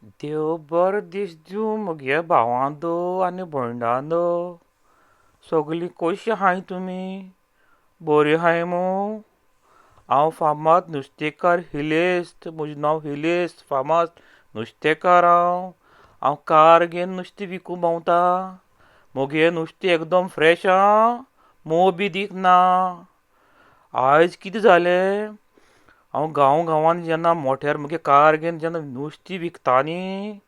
देव बरो दीस दिवं मगे भावांदो आनी भयणांदो. सगळीं कशीं हाय तुमी? बरीं हाय मूं? हांव फामाद नुस्तेकार हिलेस्त. म्हजें नांव हिलेस्त. फामाद नुस्तेकार हांव कार घेवन नुस्तें विकूं भोंवता. मगे नुस्तें एकदम फ्रेश आं, मोव बी दीक ना. आयज कितें जालें, हांव गांवांत जेन्ना मोठ्यार मगे कार घेवन जेन्ना नुस्तें विकता न्ही,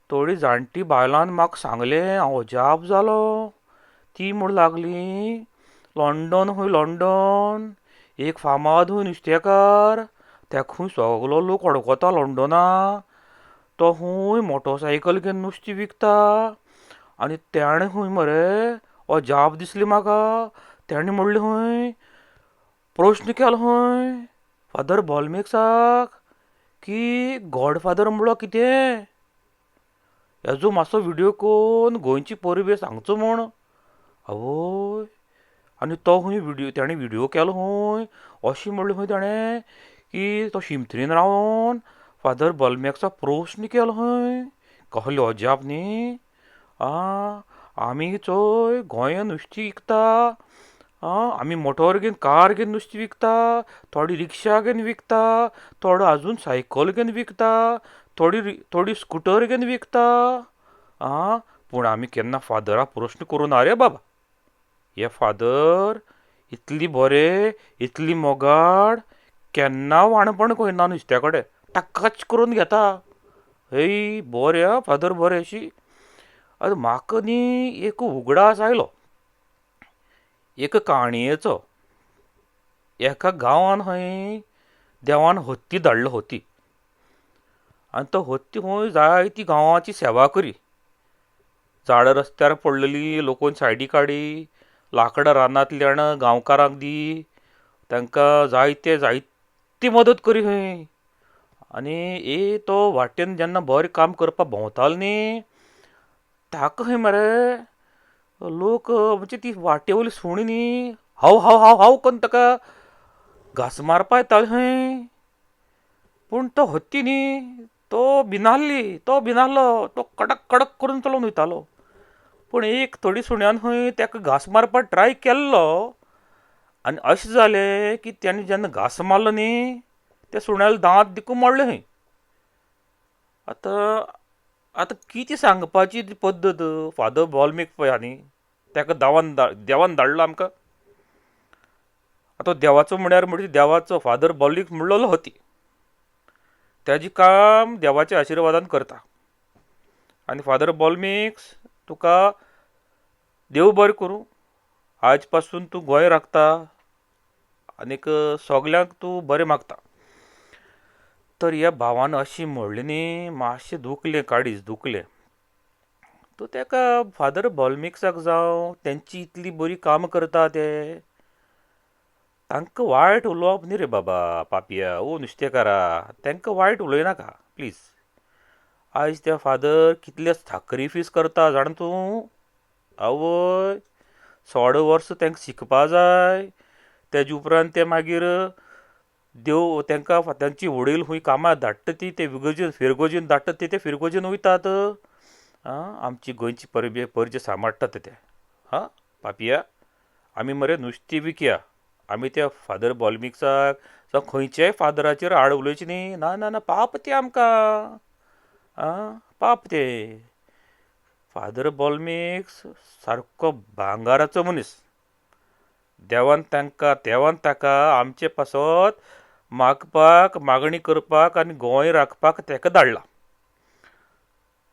थोडीं जाणटी बायलांन म्हाका सांगलें, हांव अजाप जालो. ती म्हूण लागली, लंडन खंय लंडन, एक फामाद खंय नुस्तेकार, तेका खंय सगलो लोक वळखता लंडना. तो खंय मोटरसायकल घेवन नुस्तें विकता. आनी तेणें खंय मरे अजाप दिसली म्हाका. तेणें म्हणलें खंय, प्रश्न केलो खंय फादर बोल्मिक्साक की गॉडफादर म्हणलो कितें, हेजो मातसो व्हिडियो करून गोंयची परिवेश सांगचो म्हूण. आवय, आनी तो खंय तेणें व्हिडियो केलो खंय. अशें म्हणलें खंय तेणें की तो शिमतरीन रावन फादर बोल्मिक्साक प्रश्न केलो खंय. कसलें अजाप न्ही. आमी चोय गोंयांत नुस्तें विकता. आमी मोटोर घेवन कार घेवन नुस्तें विकता. थोडी रिक्षा घेवन विकता. थोडो आजून सायकल घेवन विकता. थोडी स्कुटर घेवन विकता. पूण आमी केन्ना फादराक प्रश्न करूं ना रे बाबा. हे फादर इतली बरें, इतली मोगाळ, केन्ना वाणपण करिना नुस्त्या कडेन. टाकाच करून घेता. हेय बरें आं फादर बरें अशी. आतां म्हाका न्ही एक उगडास आयलो एक काणयेचो. एका गांवांत खंय देवान हत्ती धाडलो, हत्ती. आनी तो हत्ती खंय जायती गांवांची सेवा करी. झाडां रस्त्यार पडलेलीं लोकून सायडी काडी, लाकडां रानांतली हाड गांवकारांक दी. तांकां जायती मदत करी खंय. आनी तो वाटेन जेन्ना बरें काम करपाक भोंवतालो न्ही, ताका खंय मरे लोक म्हणजे ती वाटेवयली सुणी न्ही हाव हाव हाव हाव करून ताका घास मारपा येताले खंय. पूण तो हत्ती न्ही तो भिनासलो. तो कडक कडक करून चलोवन वयतालो. पूण एक थोडी सुण्यान खंय ताका घास मारपाक ट्राय केल्लो. आनी अशें जालें की तेणें जेन्ना घास मारलो न्ही, त्या सुण्याले दांत देखून मोडले खंय. आतां कितें सांगपाची ती पद्दत. फादर बोल्मिक पळय आनी ताका देवान धाडलो आमकां. आतां देवाचो म्हळ्यार म्हणजे देवाचो फादर बोल्मिक म्हणलोलो हत्ती. तेजें काम देवाच्या आशिर्वादान करता. आनी फादर बोल्मिक्स, तुका देव बरें करूं. आज पासून तूं गोंय राखता आनीक सगल्यांक तूं बरें मागता. तर ह्या भावान अशें म्हणलें न्ही, मातशें दुखलें काळीज दुखलें. तूं ताका फादर बोल्मिक्साक जावं तेंची इतली बरी कामां करता ते, तांकां वायट उलोवप न्ही रे बाबा. पापया ओ नुस्तेकारा, तांकां वायट उलयनाका प्लीज. आयज ते फादर कितले साक्रिफीस करता जाणा तूं. आवय, 16 वर्स तांकां शिकपा जाय. तेजे उपरांत ते मागीर देव तांकां तांची वडील खंय कामाक धाडटा ती ते फिरगोजीन धाडटा ते फिरगोजीन वयतात. आमची गोंयची परिजा सांबाळटात ते. पापया, आमी मरे नुस्तें विकया. आमी त्या फादर बोल्मिक्साक जावं खंयच्याय फादराचेर आड उलयचें न्ही. ना ना ना, पाप तें आमकां. पाप तें. फादर बोल्मिक्स सारको भांगाराचो मनीस. देवान ताका आमचे पासत मागपाक, मागणी करपाक आनी गोंय राखपाक ताका धाडला.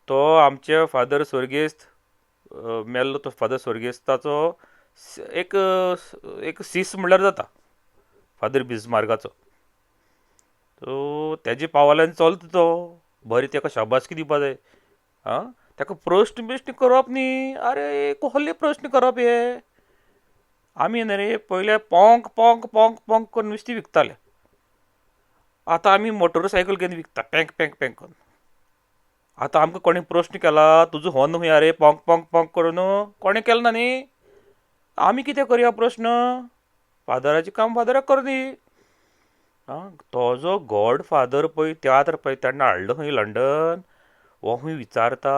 तो आमचे फादर स्वर्गेस्त मेल्लो तो फादर स्वर्गेस्ताचो एक सीस म्हणल्यार जाता फादर बिस्मार्काचो. सो तेजे पावलान चलता तो. बरी ताका शाबासकी दिवपा जाय. ताका प्रश्न करप न्ही. आरे कसले प्रश्न करप हे. आमी न्ही रे पयले पोंक पोंक पोंक पोंक करून नुस्तें विकताले. आतां आमी मोटरसायकल घेवन विकता पेंक पेंक पेंक करून. आतां आमकां कोणें प्रश्न केला, तुजो होर्न खंय रे पोंक पोंक पोंक करून. कोणें केलो ना न्ही. आमी कितें करया प्रश्न. फादराचें काम फादराक करूं दी. आं, तो जो गॉड फादर पळय तियात्र पळय तेन्ना हाडलो खंय लंडन हो खंय विचारता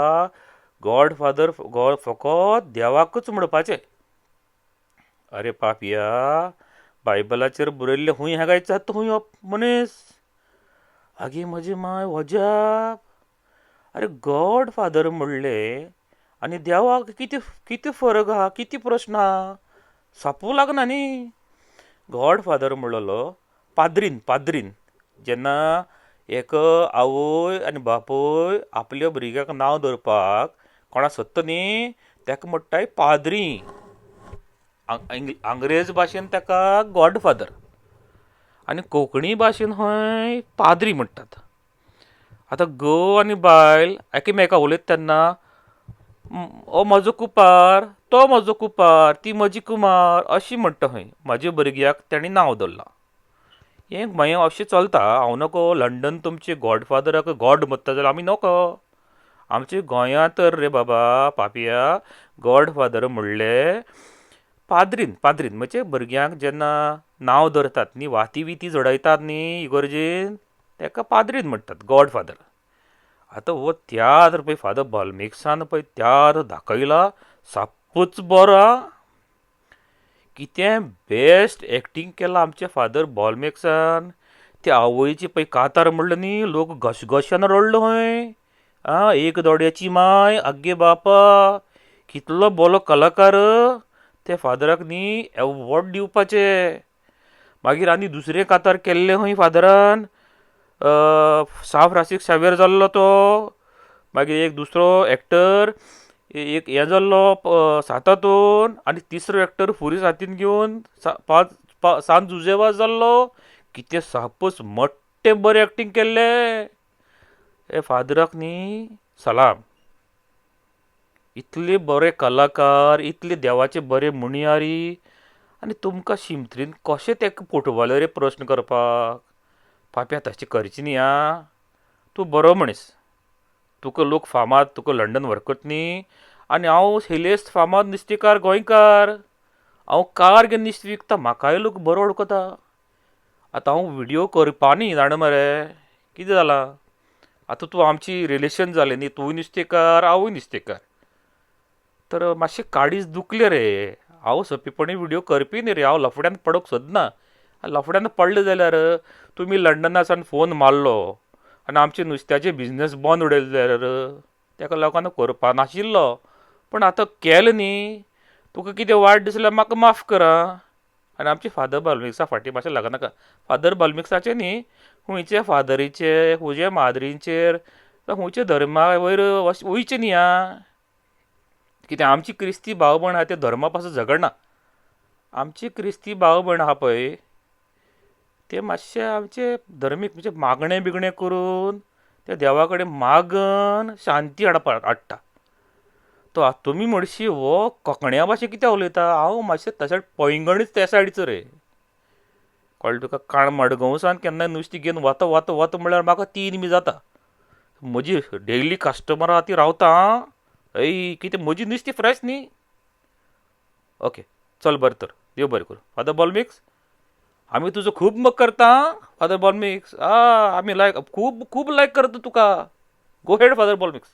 गॉड फादर गॉड फकत देवाकच म्हणपाचें. अरे पापया, बायबलाचेर बरयल्लें खूंय हेगायचा खूंय हो मनीस. आगे म्हजी माय वजाप. अरे गॉड फादर म्हणलें आनी देवाक कितें कितें फरक आहा, कितें प्रश्न आहा, साप्पू लागना न्ही. गॉड फादर म्हणलोलो पाद्रीन पाद्रीन जेन्ना एक आवय आनी बापूय आपल्या भुरग्याक नांव दवरपाक कोणा सोदता न्ही तेका म्हणटाय पाद्री. अंग्रेज भाशेन तेका गॉड फादर आनी कोंकणी भाशेन खंय पाद्री म्हणटात. आतां घोव आनी बायल एकामेका उलयता तेन्ना हो म्हजो कुपार, तो म्हजो कुपार, ती म्हजी कुमार अशी म्हणटा खंय. म्हाज्या भुरग्याक तेणी नांव दवरलां. हें मागीर अशें चलता. हांव नकळो लंडन तुमचे गॉडफादराक गॉड म्हणटा जाल्यार आमी नकळो. आमच्या गोंयांत तर रे बाबा पापया गॉडफादर म्हणलें पाद्रीन पाद्रीन म्हणजे भुरग्यांक जेन्ना नांव धरतात न्ही वाती विती जोडयतात न्ही इगोर्जेन तेका पाद्रीन म्हणटात गॉडफादर. आतां हो तियात्र पळय फादर बाल्मिक्सान पळय तियात्र दाखयला साप्पूच बरो आं. कितें बेस्ट एक्टींग केलां आमच्या फादर बाल्मिक्सान. त्या आवयची पळय कांतार म्हणलें न्ही लोक घशघश्यान रडलो खंय. आं, एक दोड्याची माय आगे बापा कितलो बरो कलाकार. त्या फादराक न्ही एवॉर्ड दिवपाचें. मागीर आनी दुसरें कांतार केल्लें खंय फादरान सा फ्रांसीस शावेर जाल्लो तो. मागीर एक दुसरो एक्टर एक हें जाल्लो सात हातून आनी तिसरो एक्टर फुरी सातीन घेवन सांत जुजेवास जाल्लो. कितें साप्पूस मोट्टें बरें एक्टींग केल्लें. हे फादराक न्ही सलाम. इतले बरे कलाकार, इतले देवाचे बरे म्हणयारी आनी तुमकां शिमतरीन कशें तेका फुटबॉलार प्रश्न करपाक. पाप्या तशें करचें न्ही आं. तूं बरो मनीस, तुका लोक फामाद, तुका लंडन व्हरकत न्ही. आनी हांव हेलेस्त फामाद नुस्तेकार गोंयकार. हांव कार घेवन नुस्तें विकता, म्हाकाय लोक बरो वळखता. आतां हांव व्हिडियो करपा न्ही जाणा मरे कितें जालां. आतां तूं आमची रिलेशन जालें न्ही, तूंय नुस्तेकार हांवूय नुस्तेकार. तर मातशें काळीज दुखलें रे. हांव सोंपेपणी व्हिडियो करपी न्ही रे. हांव लफड्यान पडोंक सोदना. लफड्यान पडलें जाल्यार तुमी लंडनासान फोन मारलो आनी आमचे नुस्त्याचे बिजनस बंद उडयले जाल्यार तेका लोकांना करपा नाशिल्लो. पूण आतां केलें न्ही. तुका कितें वायट दिसल्यार म्हाका माफ कर आं. आनी आमचे फादर बाल्मिक्सा फाटीं मातशें लागनाका. फादर बाल्मिक्साचें न्ही खंयचे फादरीचेर खंयचे माद्रींचेर खंयचे धर्मा वयर वयचें न्ही आं. कितें आमची क्रिस्ती भाव भयण आहा ते धर्मा पासून झगडना. आमची क्रिस्ती भाव भयण आहा पळय ते मातशे आमचे धर्मीक म्हणजे मागणें बिगणें करून त्या देवा कडेन मागन शांती हाडटा. तो तुमी म्हणशी हो कोंकण्या भाशेन कित्याक उलयता. हांव मातशें तशें पैंगणीच त्या सायडीचो रे. कळ्ळें तुका. काण मडगांवसान केन्नाय नुस्तें घेवन वता वता वता म्हणल्यार म्हाका 3 बी जाता. म्हजी डेयली कस्टमर आहा ती रावता आं. हय कितें म्हजी नुस्तीं फ्रेश न्ही. ओके चल बरें तर देव बरें करूं. फादर बाल्मिक्स आमी तुजो खूब मोग करता फादर बाल्मिक्स. आमी लायक खूब खूब लायक करता तुका. गो हेड फादर बाल्मिक्स.